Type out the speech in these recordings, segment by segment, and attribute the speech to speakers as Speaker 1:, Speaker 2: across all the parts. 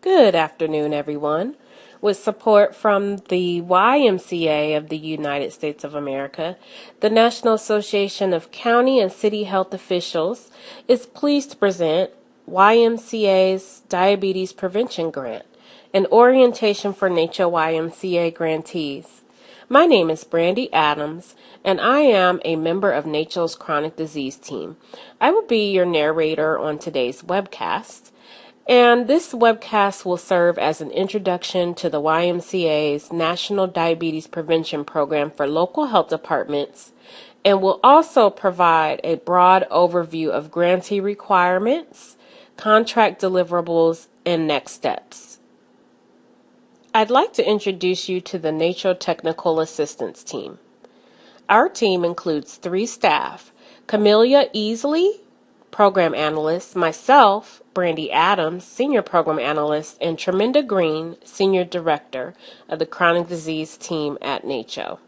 Speaker 1: Good afternoon, everyone. With support from the YMCA of the United States of America, the National Association of County and City Health Officials is pleased to present YMCA's Diabetes Prevention Grant, an orientation for NACCHO YMCA grantees. My name is Brandy Adams, and I am a member of NACCHO's chronic disease team. I will be your narrator on today's webcast. And this webcast will serve as an introduction to the YMCA's National Diabetes Prevention Program for local health departments and will also provide a broad overview of grantee requirements, contract deliverables, and next steps. I'd like to introduce you to the NACCHO Technical Assistance Team. Our team includes 3 staff: Camelia Easley, Program Analyst, myself, Brandy Adams, Senior Program Analyst, and Tremenda Green, Senior Director of the Chronic Disease Team at NACCHO.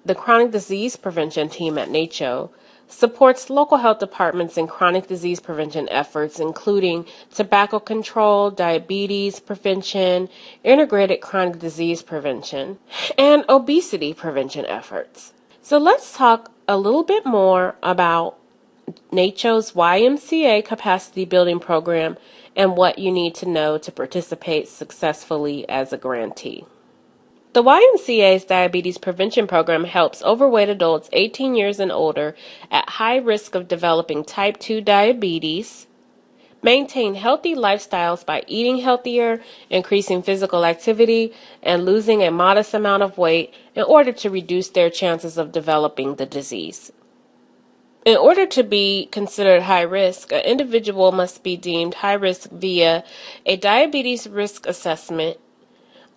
Speaker 1: The Chronic Disease Prevention Team at NACCHO supports local health departments in chronic disease prevention efforts, including tobacco control, diabetes prevention, integrated chronic disease prevention, and obesity prevention efforts. So let's talk a little bit more about NACCHO's YMCA Capacity Building Program and what you need to know to participate successfully as a grantee. The YMCA's Diabetes Prevention Program helps overweight adults 18 years and older at high risk of developing type 2 diabetes, maintain healthy lifestyles by eating healthier, increasing physical activity, and losing a modest amount of weight in order to reduce their chances of developing the disease. In order to be considered high risk, an individual must be deemed high risk via a diabetes risk assessment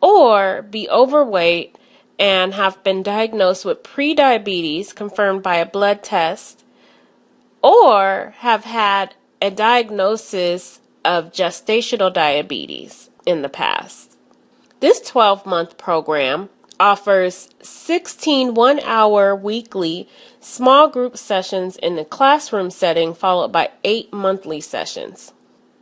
Speaker 1: or be overweight and have been diagnosed with prediabetes confirmed by a blood test or have had a diagnosis of gestational diabetes in the past. This 12-month program offers 16 one-hour weekly small group sessions in the classroom setting, followed by 8 monthly sessions.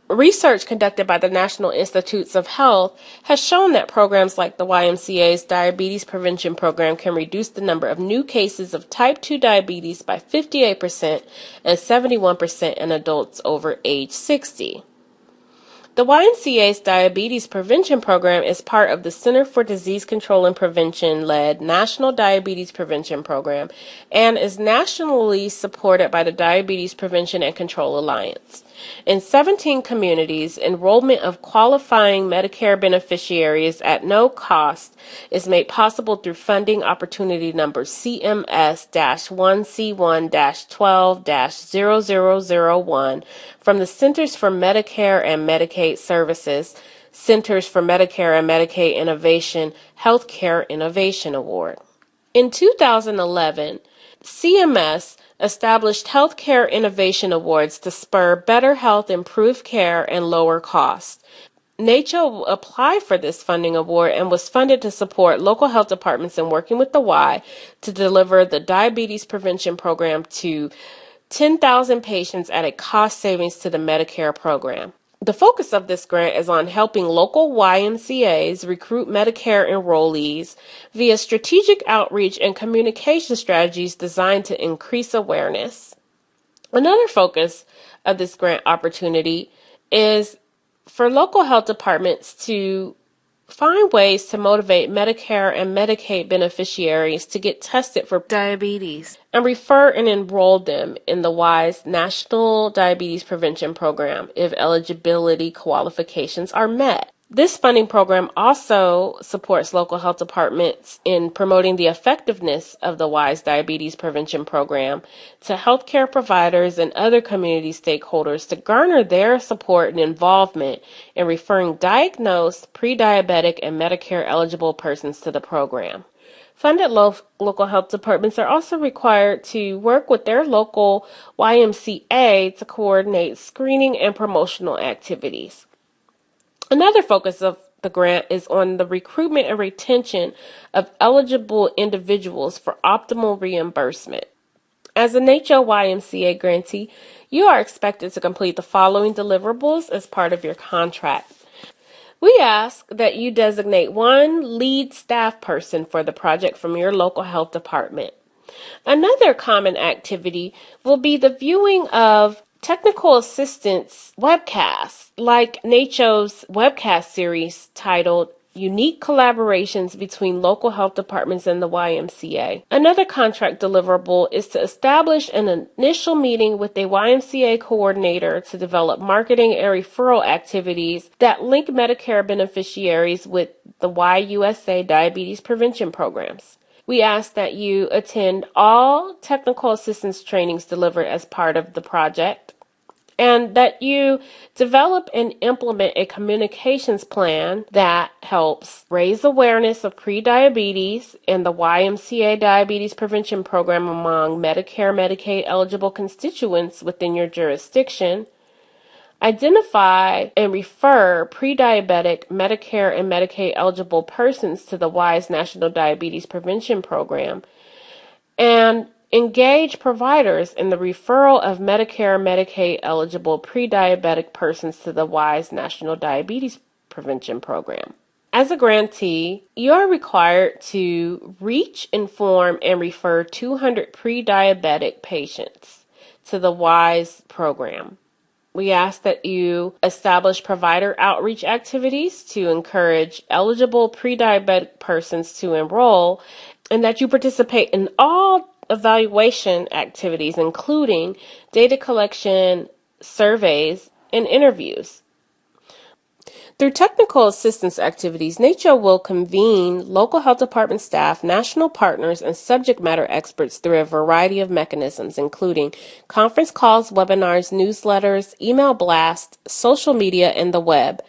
Speaker 1: Research conducted by the National Institutes of Health has shown that programs like the YMCA's Diabetes Prevention Program can reduce the number of new cases of type 2 diabetes by 58% and 71% in adults over age 60. The YMCA's Diabetes Prevention Program is part of the Center for Disease Control and Prevention-led National Diabetes Prevention Program and is nationally supported by the Diabetes Prevention and Control Alliance. In 17 communities, enrollment of qualifying Medicare beneficiaries at no cost is made possible through funding opportunity number CMS-1C1-12-0001 from the Centers for Medicare and Medicaid Services, Centers for Medicare and Medicaid Innovation, Healthcare Innovation Award. In 2011, CMS established Healthcare Innovation Awards to spur better health, improve care, and lower costs. NACCHO applied for this funding award and was funded to support local health departments in working with the Y to deliver the diabetes prevention program to 10,000 patients at a cost savings to the Medicare program. The focus of this grant is on helping local YMCAs recruit Medicare enrollees via strategic outreach and communication strategies designed to increase awareness. Another focus of this grant opportunity is for local health departments to find ways to motivate Medicare and Medicaid beneficiaries to get tested for diabetes and refer and enroll them in the Y's National Diabetes Prevention Program if eligibility qualifications are met. This funding program also supports local health departments in promoting the effectiveness of the Y's Diabetes Prevention Program to healthcare providers and other community stakeholders to garner their support and involvement in referring diagnosed, pre-diabetic, and Medicare-eligible persons to the program. Funded local health departments are also required to work with their local YMCA to coordinate screening and promotional activities. Another focus of the grant is on the recruitment and retention of eligible individuals for optimal reimbursement. As a NACCHO YMCA grantee, you are expected to complete the following deliverables as part of your contract. We ask that you designate one lead staff person for the project from your local health department. Another common activity will be the viewing of technical assistance webcasts, like NACCHO's webcast series titled Unique Collaborations Between Local Health Departments and the YMCA. Another contract deliverable is to establish an initial meeting with a YMCA coordinator to develop marketing and referral activities that link Medicare beneficiaries with the YUSA diabetes prevention programs. We ask that you attend all technical assistance trainings delivered as part of the project, and that you develop and implement a communications plan that helps raise awareness of prediabetes and the YMCA diabetes prevention program among Medicare, Medicaid eligible constituents within your jurisdiction. Identify and refer pre-diabetic Medicare and Medicaid eligible persons to the WISE National Diabetes Prevention Program, and engage providers in the referral of Medicare and Medicaid eligible pre-diabetic persons to the WISE National Diabetes Prevention Program. As a grantee, you are required to reach, inform, and refer 200 pre-diabetic patients to the WISE program. We ask that you establish provider outreach activities to encourage eligible pre-diabetic persons to enroll, and that you participate in all evaluation activities, including data collection, surveys, and interviews. Through technical assistance activities, NACCHO will convene local health department staff, national partners, and subject matter experts through a variety of mechanisms, including conference calls, webinars, newsletters, email blasts, social media, and the web.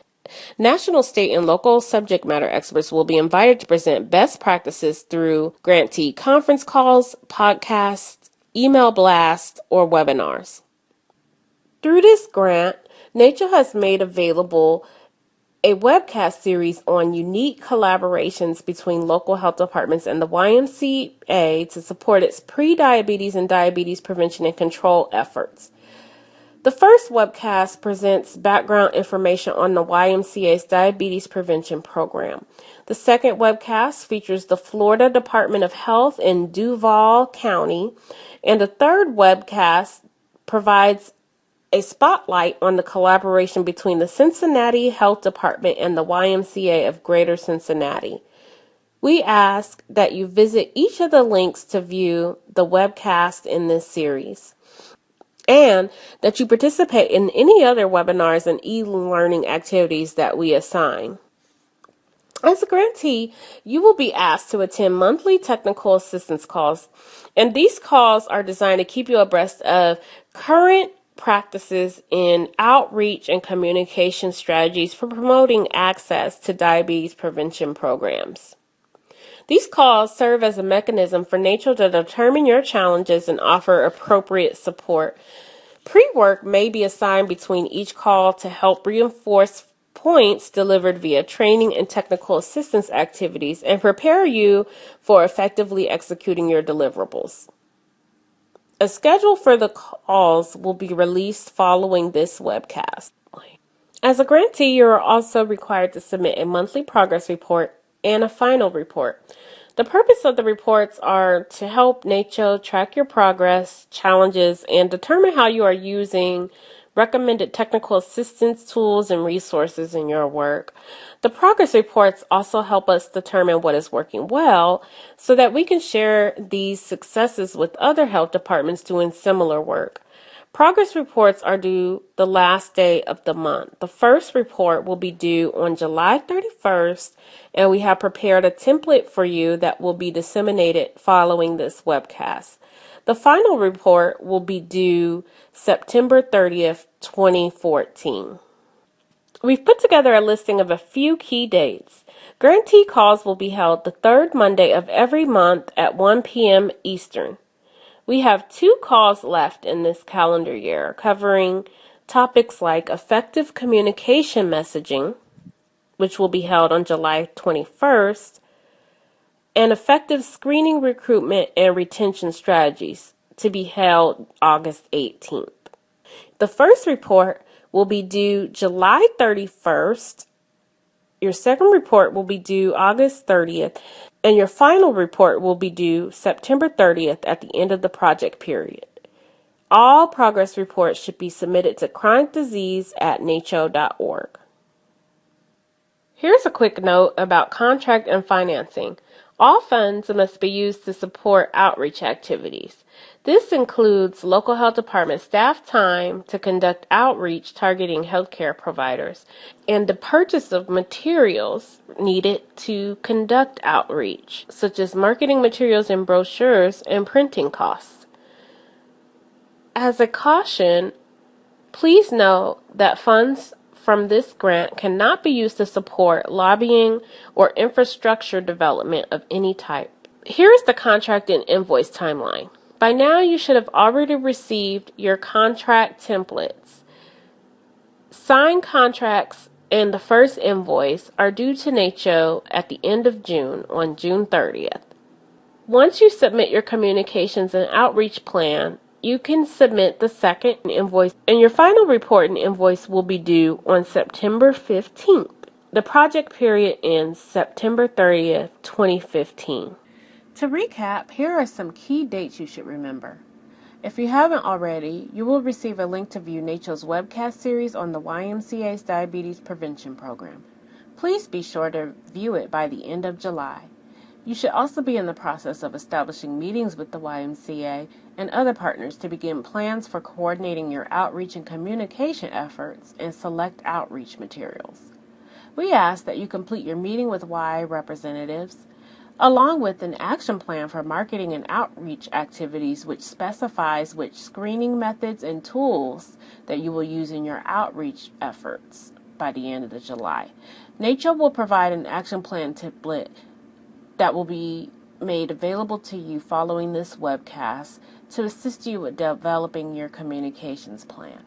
Speaker 1: National, state, and local subject matter experts will be invited to present best practices through grantee conference calls, podcasts, email blasts, or webinars. Through this grant, NACCHO has made available a webcast series on unique collaborations between local health departments and the YMCA to support its pre-diabetes and diabetes prevention and control efforts. The first webcast presents background information on the YMCA's diabetes prevention program. The second webcast features the Florida Department of Health in Duval County, and the third webcast provides a spotlight on the collaboration between the Cincinnati Health Department and the YMCA of Greater Cincinnati. We ask that you visit each of the links to view the webcast in this series, and that you participate in any other webinars and e-learning activities that we assign. As a grantee, you will be asked to attend monthly technical assistance calls, and these calls are designed to keep you abreast of current practices in outreach and communication strategies for promoting access to diabetes prevention programs. These calls serve as a mechanism for NACCHO to determine your challenges and offer appropriate support. Pre-work may be assigned between each call to help reinforce points delivered via training and technical assistance activities and prepare you for effectively executing your deliverables. A schedule for the calls will be released following this webcast. As a grantee, you are also required to submit a monthly progress report and a final report. The purpose of the reports are to help NACCHO track your progress, challenges, and determine how you are using recommended technical assistance tools and resources in your work. The progress reports also help us determine what is working well so that we can share these successes with other health departments doing similar work. Progress reports are due the last day of the month. The first report will be due on July 31st, and we have prepared a template for you that will be disseminated following this webcast. The final report will be due September 30th, 2014. We've put together a listing of a few key dates. Grantee calls will be held the third Monday of every month at 1 p.m. Eastern. We have 2 calls left in this calendar year covering topics like effective communication messaging, which will be held on July 21st, and effective screening, recruitment, and retention strategies to be held August 18th. The first report will be due July 31st, Your second report will be due August 30th, and your final report will be due September 30th at the end of the project period. All progress reports should be submitted to chronicdisease@naccho.org. Here's a quick note about contract and financing. All funds must be used to support outreach activities. This includes local health department staff time to conduct outreach targeting healthcare providers and the purchase of materials needed to conduct outreach, such as marketing materials and brochures and printing costs. As a caution, please note that funds from this grant cannot be used to support lobbying or infrastructure development of any type. Here is the contract and invoice timeline. By now, you should have already received your contract templates. Signed contracts and the first invoice are due to NACCHO at the end of June on June 30th. Once you submit your communications and outreach plan, you can submit the second invoice, and your final report and invoice will be due on September 15th. The project period ends September 30th, 2015. To recap, here are some key dates you should remember. If you haven't already, you will receive a link to view NACCHO's webcast series on the YMCA's Diabetes Prevention Program. Please be sure to view it by the end of July. You should also be in the process of establishing meetings with the YMCA and other partners to begin plans for coordinating your outreach and communication efforts and select outreach materials. We ask that you complete your meeting with Y representatives, along with an action plan for marketing and outreach activities which specifies which screening methods and tools that you will use in your outreach efforts by the end of July. NACCHO will provide an action plan template that will be made available to you following this webcast to assist you with developing your communications plan.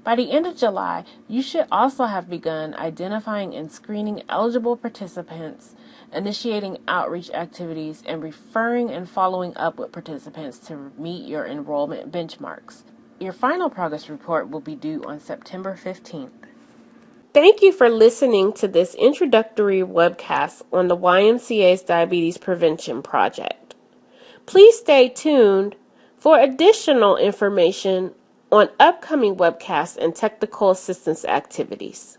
Speaker 1: By the end of July, you should also have begun identifying and screening eligible participants, initiating outreach activities, and referring and following up with participants to meet your enrollment benchmarks. Your final progress report will be due on September 15th. Thank you for listening to this introductory webcast on the YMCA's Diabetes Prevention Project. Please stay tuned for additional information on upcoming webcasts and technical assistance activities.